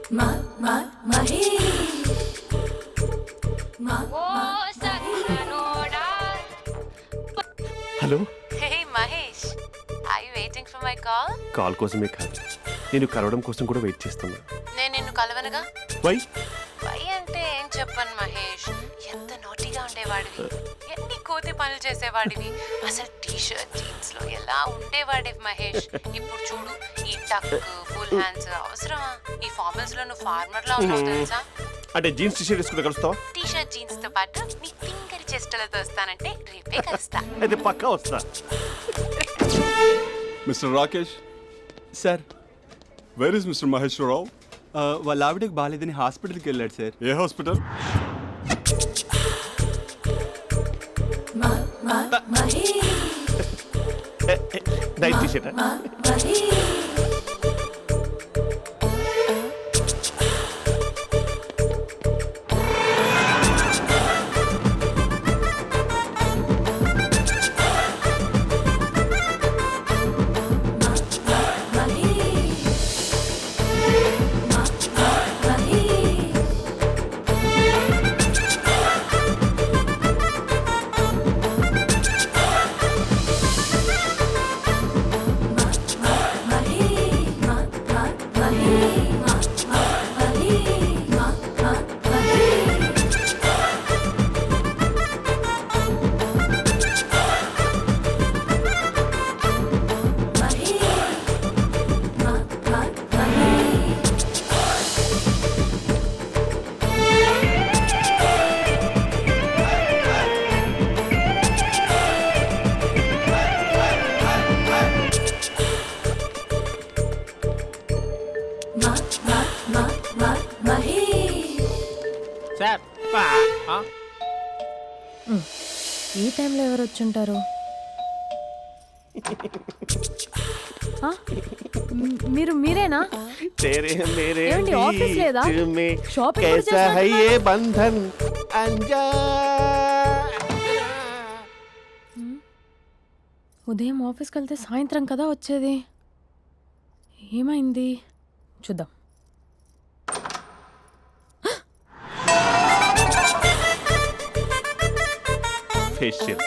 Hello. Hey Mahesh, are you waiting for my call? Call కోసమే కాదు, నేను కలవడం కోసం కూడా వెయిట్ చేస్తున్నా. నేను నిన్ను కలవనుగా. వై? వై అంటే ఏం చెప్పను మహేష్, ఎంత నోటిగా ఉండేవాడివి, ఎన్ని కోతి పనులు చేసేవాడివి, అసలు టీ షర్ట్ జీన్స్ లో ఎలా ఉండేవాడివి మహేష్. ఇప్పుడు చూడు, ఈ టక్ ఫుల్ హ్యాండ్స్ అవసరమా? ఈ ఫార్మల్స్ లో నువ్వు ఫార్మర్ లా ఉన్నావు తెలుసా? అంటే జీన్స్ టీ షర్ట్ వేసుకుంటే కలుస్తావా? టీ షర్ట్ జీన్స్ తో పాటు నీ ఫింగర్ చెస్టలతో వస్తానంటే రేపే కలుస్తా. అయితే పక్కా వస్తా. Mister Rakesh, sir where is mister Maheswararao? వాళ్ళ ఆవిడకి బాగాలేదని హాస్పిటల్కి వెళ్ళాడు సార్. ఏ హాస్పిటల్? Night T shirt. ఈ టైంలో ఎవరు వచ్చుంటారు? మీరేనా? ఏమండి, ఆఫీస్ లేదా? షాపింగ్ కూడా చేస్తున్నారు? ఉదయం ఆఫీస్కి వెళ్తే సాయంత్రం కదా వచ్చేది, ఏమైంది చూద్దాం. ఫేషియల్.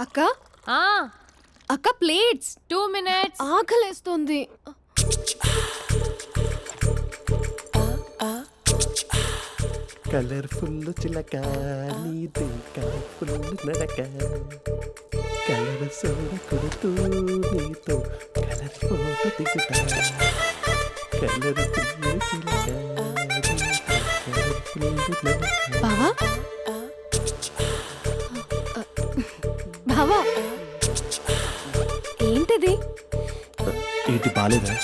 అక్క అక్క ప్లేట్స్. 2 minutes. ఆకలేస్తుంది. కలర్ఫుల్ చిలక నీది కలర్ఫుల్ నడక, కలర్ సోడ కొడుతూ నీతో కలర్ ఫోటో దిగుతా, కలర్ఫుల్ చిలక బావా బావా ఏంటిది? ఏంటి బాలేదా?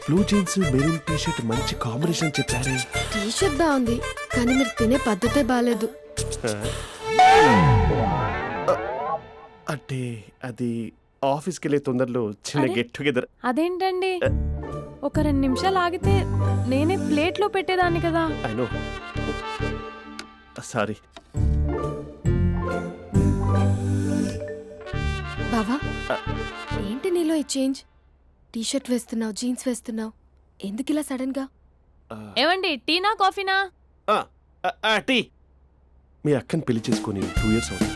Blue jeans maroon T shirt మంచి కాంబినేషన్ చెప్పారే. టీ షర్ట్ బాగుంది కానీ మీరు తినే పద్ధతే బాలేదు. అంటే అది ఆఫీస్కి వెళ్ళే తొందరలో చిన్న గెట్ టుగెదర్. అదేంటండి, ఒక 2 నిమిషాలు ఆగితే నేనే ప్లేట్లో పెట్టేదాన్ని కదా. I know, sorry. బావా ఏంటి నీలో ఈ చేంజ్? టీ షర్ట్ వేస్తున్నావు, జీన్స్ వేస్తున్నావు, ఎందుకు ఇలా సడన్ గా? ఏమండి, టీనా కాఫీనా? టీ. మీ అక్కని పెళ్లి చేసుకొని 2 years అవుతుంది.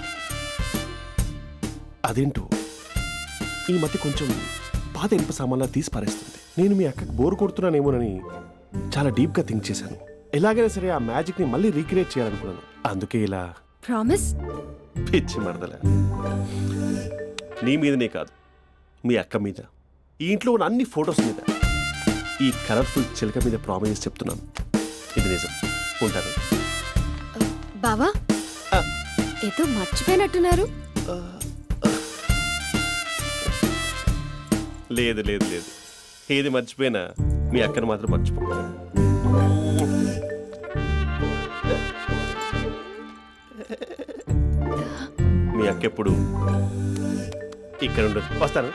అదేంటో ఈ మధ్య కొంచెం పాత ఇనుప సామాన్లా తీసి పారేస్తుంది. నేను మీ అక్కకి బోర్ కొడుతున్నానేమోనని చాలా డీప్గా థింక్ చేశాను. ఎలాగైనా సరే ఆ మ్యాజిక్ని మళ్ళీ రీక్రియేట్ చేయాలనుకున్నాను. అందుకే ఇలా. ప్రామిస్? పిచ్చి మరదల, నీ మీదనే కాదు, మీ అక్క మీద, ఈ ఇంట్లో ఉన్న అన్ని ఫొటోస్ మీద, ఈ కలర్ఫుల్ చిలక మీద ప్రామిస్ చెప్తున్నాను. ఇది నిజం. ఉంటాను. బావా ఏదో మర్చిపోయినట్టున్నారు. లేదు లేదు లేదు, ఏది మర్చిపోయినా మీ అక్కను మాత్రం మర్చిపో. మీ అక్క ఎప్పుడు ఇక్కడ ఉండదు. వస్తాను.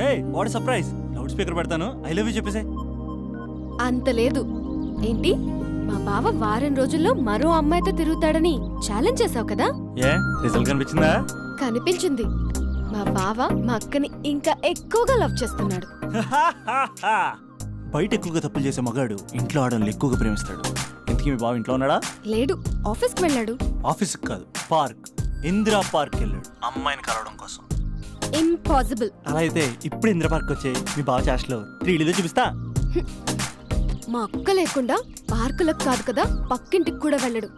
Hey what surprise, loud speaker పెడతాను, ఐ లవ్ యూ చెప్పేసే. అంత లేదు. ఏంటి, మా బావ వారం రోజుల్లో మరో అమ్మాయితో తిరుగుతాడని ఛాలెంజ్ చేసావు కదా? ఏ రిజల్ట్ కనిపించిందా? కనిపించింది. మా బావ మా అక్కని ఇంకా ఎక్కువగా లవ్ చేస్తున్నాడు. బయట ఎక్కువగా తప్పులు చేసే మగాడు ఇంట్లో ఆడవాళ్ళు ఎక్కువగా ప్రేమిస్తాడు. ఇంతకీ మీ బావ ఇంట్లో ఉన్నాడా? లేడు, ఆఫీస్కి వెళ్ళాడు. ఆఫీస్కి కాదు, పార్క్, ఇందిరా పార్క్ వెళ్ళాడు అమ్మాయిని కలవడం కోసం. ఇంపాసిబుల్. అలా అయితే ఇప్పుడు ఇందిరా పార్క్ వచ్చే మీ బావ చాష్లో 3Dలో చూపిస్తా. మా అక్క లేకుండా పార్కులకు కాదు కదా పక్కింటికి కూడా వెళ్ళడు.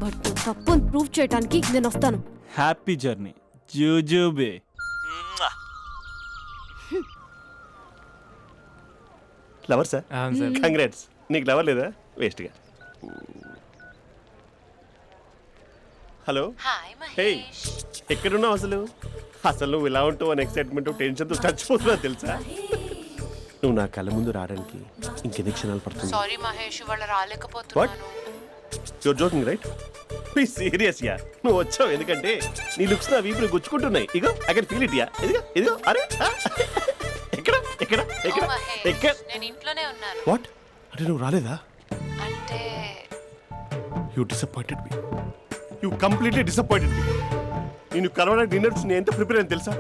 బట్ నువ్వు తప్పు అని ప్రూవ్ చేయడానికి నేను వస్తాను. హ్యాపీ జర్నీ జూజూబే. Lover sir, congrats. నీకు లవర్ లేదా? వేస్ట్గా. Hello, hi hey, Mahesh. ఎక్కడున్నావు అసలు? అసలు నువ్వు ఇలా ఉంటావు అని ఎక్సైట్మెంట్ టెన్షన్తో చచ్చిపోతున్నా తెలుసా? నువ్వు నా కళ్ళ ముందు రావడానికి ఇంకెన్ని క్షణాలు పడుతుంది? సారీ మహేష్, ఇవాళ రాలేకపోతున్నాను. Your joking right? Be serious ya. నువ్వు వచ్చావు ఎందుకంటే నీ లుక్స్ నా వీపుని గుచ్చుకుంటున్నాయి. ఇగో I can feel it ya. ఇదిగో ఇదిగో. అరే ఎక్కడ ఎక్కడ ఎక్కడ ఓ మహేష్, ఎక్కడ? నేను ఇంట్లోనే ఉన్నాను. వాట్ అంటే నువ్వు రాలేదా? అంటే you disappointed me. You completely disappointed me. నేను కరోనా డిన్నర్స్ నేను ఎంత ప్రిపేర్ అని తెలుసా?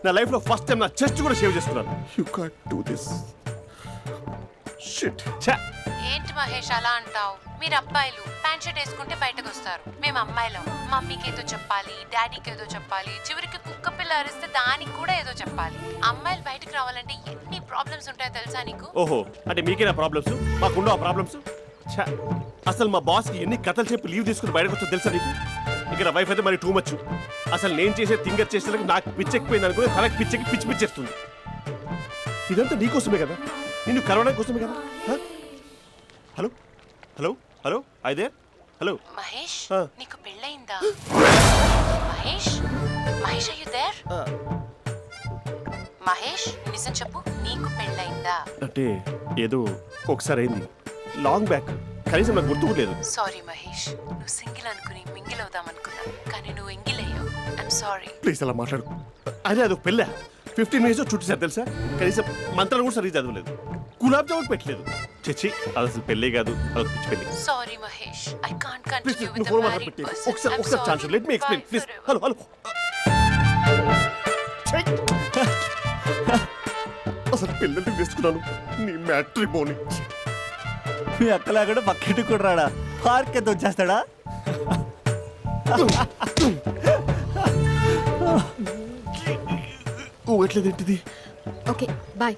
నా లైఫ్లో ఫస్ట్ టైం నా చెస్ట్ కూడా షేవ్ చేసుకున్నాను. You can't do this shit. ఛా, ఏంటి మహేష్ అలా అంటావు? మీరు అబ్బాయిలు ప్యాంట్ షర్ట్ వేసుకుంటే బయటకు వస్తారు. మేము అమ్మాయిలం, మమ్మీకి ఏదో చెప్పాలి, డాడీకి ఏదో చెప్పాలి, చివరికి కుక్క పిల్ల అరిస్తే దానికి కూడా ఏదో చెప్పాలి. అమ్మాయిలు బయటకు రావాలంటే ఎన్ని ప్రాబ్లమ్స్ ఉంటాయో తెలుసా నీకు? ఓహో, అంటే మీకేనా ప్రాబ్లమ్స్? మాకుండా ఆ ప్రాబ్లమ్స్? ఛా, అసలు మా బాస్కి ఎన్ని కథలు చెప్పి లీవ్ తీసుకుని బయటకు వచ్చో తెలుసా నీకు? ఇక్కడ వైఫ్ అయితే మరి టూ మచ్. అసలు నేను చేసే థింగర్ చేసేందుకు నాకు పిచ్చెక్కిపోయింది అనుకుని తనకి పిచ్చెక్కి పిచ్చి పిచ్చేస్తుంది. ఇదంతా నీకోసమే కదా, నిన్ను కరోనా కోసమే కదా. హలో హలో హలో అయితే హలో మహేష్, ఆ. నీకు పెళ్ళయిందా? Mahesh, Mahesh are you there? Mahesh, నిజం చెప్పు, నీకు పెళ్ళయిందా? అంటే ఏదో ఒకసారి అయింది, లాంగ్ బ్యాక్, కనీసం నాకు గుర్తు లేదు. సారీ మహేష్, నువ్వు సింగిల్ అనుకుని మింగిల్ అవుదాం అనుకున్నా, కానీ నువ్వు ఎంగిల్ అయ్యావు. I'm sorry. ప్లీజ్ అలా మాట్లాడు. అదే అదొక పెళ్ళ 15 మినిట్స్ చుట్టేసారు తెలుసా? కనీసం మంత్రాలు కూడా సరిగ్గా చదవలేదు, గులాబ్ జామున్ పెట్టలేదు. చచ్చి, అది అసలు పెళ్ళే కాదు, అదొక పిచ్చి పెళ్ళి. Sorry Mahesh, I can't please continue నువ్వు విత్ ఫోన్ ద మాట్లాడి మ్యారీడ్ పెట్టి పర్సన్. ఒకసారి chance let me explain please. Hello hello. అసలు పిల్లల్ని వేసుకున్నాను నీ మ్యాట్రిమోని. మీ అక్కలా కూడా పక్కింటికి కూడా రాడా? పార్క్ ఎంత వచ్చేస్తాడా? ఊగట్లేదు ఏంటిది? Okay bye.